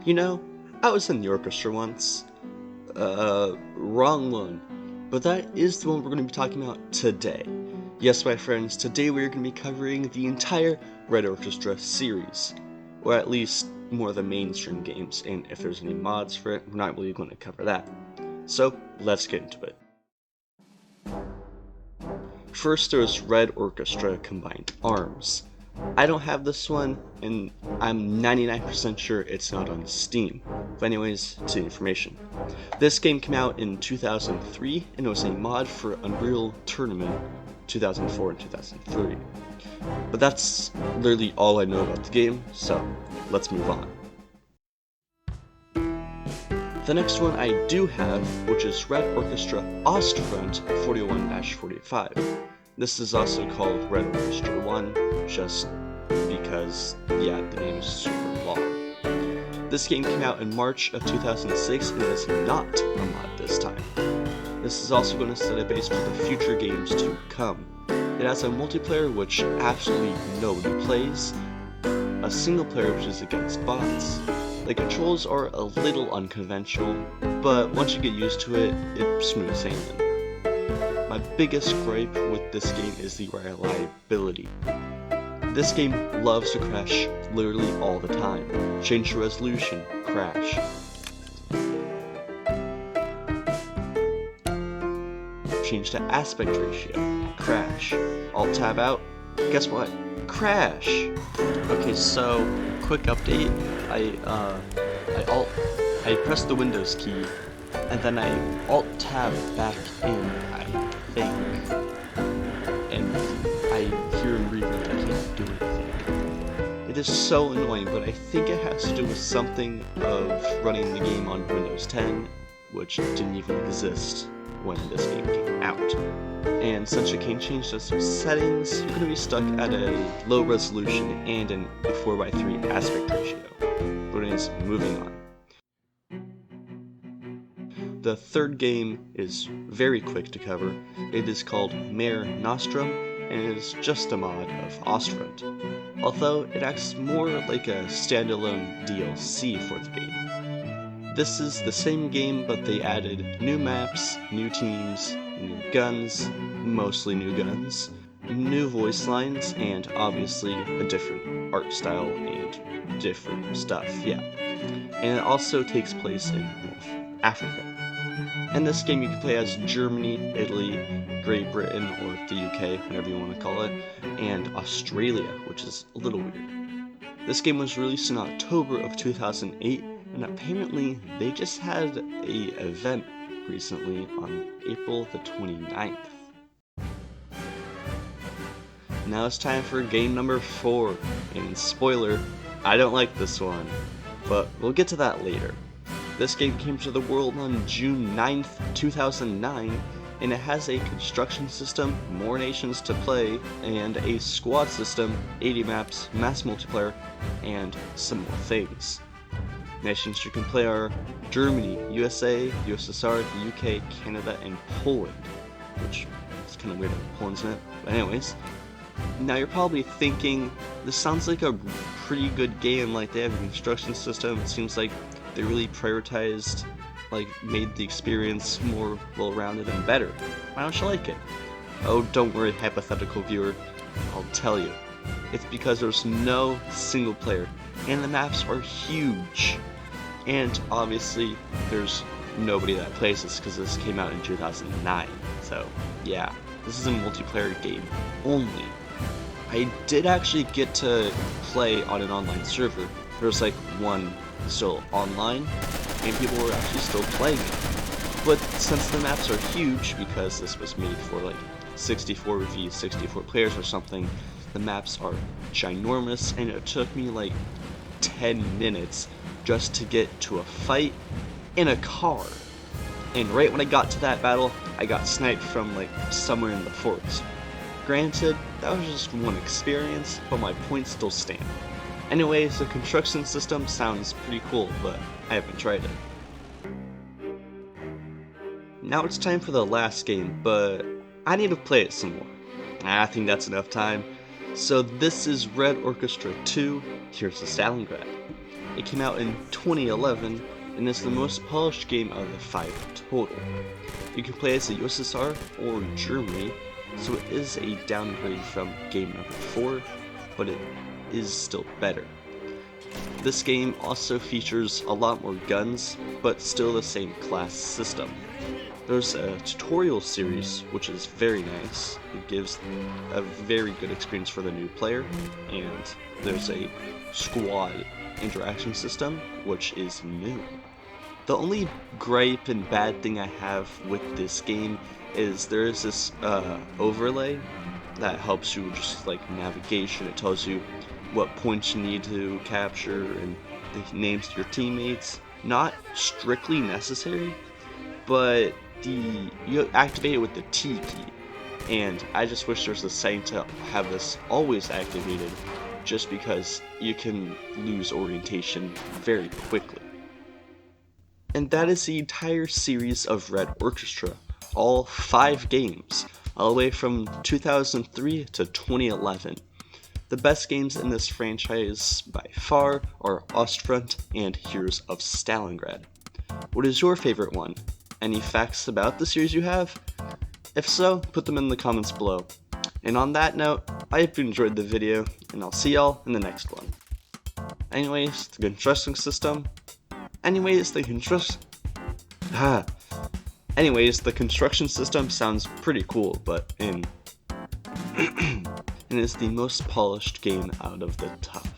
You know, I was in the orchestra once. Wrong one. But that is the one we're going to be talking about today. Yes, my friends, today we're going to be covering the entire Red Orchestra series. Or at least more of the mainstream games, and if there's any mods for it, we're not really going to cover that. So, let's get into it. First, there's Red Orchestra Combined Arms. I don't have this one, and I'm 99% sure it's not on Steam. But anyways, to the information. This game came out in 2003, and it was a mod for Unreal Tournament 2004 and 2003. But that's literally all I know about the game, so let's move on. The next one I do have, which is Red Orchestra Ostfront 41-45. This is also called Red Orchestra 1, just because, yeah, the name is super long. This game came out in March of 2006 and is not a mod this time. This is also going to set a base for the future games to come. It has a multiplayer which absolutely nobody plays, a single player which is against bots. The controls are a little unconventional, but once you get used to it, it's smooth sailing. My biggest gripe with this game is the reliability. This game loves to crash literally all the time. Change the resolution, crash. Change the aspect ratio, crash. Alt tab out, guess what? Crash! Okay, so, quick update. I pressed the Windows key, and then I Alt tab back in, I think. And I hear him breathing, I can't do anything. It is so annoying, but I think it has to do with something of running the game on Windows 10, which didn't even exist when this game came out. And since you can't change those settings, you're going to be stuck at a low resolution and a 4:3 aspect ratio. But anyways, moving on. The third game is very quick to cover. It is called Mare Nostrum, and it is just a mod of Ostfront, although it acts more like a standalone DLC for the game. This is the same game, but they added new maps, new teams, new guns, mostly new guns, new voice lines, and obviously a different art style and different stuff, yeah. And it also takes place in North Africa. In this game you can play as Germany, Italy, Great Britain, or the UK, whatever you want to call it, and Australia, which is a little weird. This game was released in October of 2008, and apparently they just had an event recently on April the 29th. Now it's time for game number 4, and spoiler, I don't like this one, but we'll get to that later. This game came to the world on June 9th, 2009, and it has a construction system, more nations to play, and a squad system, 80 maps, mass multiplayer, and some more things. Nations you can play are Germany, USA, USSR, the UK, Canada, and Poland, which is kind of weird that Poland's in it, but anyways. Now you're probably thinking, this sounds like a pretty good game, like they have a construction system, it seems like they really prioritized, made the experience more well-rounded and better. Why don't you like it? Oh, don't worry, hypothetical viewer, I'll tell you. It's because there's no single player, and the maps are huge. And obviously, there's nobody that plays this because this came out in 2009. So, yeah, this is a multiplayer game only. I did actually get to play on an online server. There's one still online, and people were actually still playing it. But since the maps are huge, because this was made for 64 v 64 players or something, the maps are ginormous, and it took me 10 minutes just to get to a fight in a car. And right when I got to that battle, I got sniped from somewhere in the forest. Granted, that was just one experience, but my points still stand. Anyways, the construction system sounds pretty cool, but I haven't tried it. Now it's time for the last game, but I need to play it some more. I think that's enough time. So this is Red Orchestra 2, here's the Stalingrad. It came out in 2011 and is the most polished game of the 5 total. You can play as the USSR or Germany, so it is a downgrade from game number 4, but it is still better. This game also features a lot more guns, but still the same class system. There's a tutorial series, which is very nice. It gives a very good experience for the new player, and there's a squad interaction system, which is new. The only gripe and bad thing I have with this game is there is this overlay that helps you just like navigation. It tells you what points you need to capture and the names of your teammates. Not strictly necessary, but you activate it with the T key, and I just wish there was a setting to have this always activated, just because you can lose orientation very quickly. And that is the entire series of Red Orchestra, all 5 games, all the way from 2003 to 2011. The best games in this franchise by far are Ostfront and Heroes of Stalingrad. What is your favorite one? Any facts about the series you have? If so, put them in the comments below. And on that note, I hope you enjoyed the video, and I'll see y'all in the next one. Anyways, the construction system sounds pretty cool, but and it's the most polished game out of the top.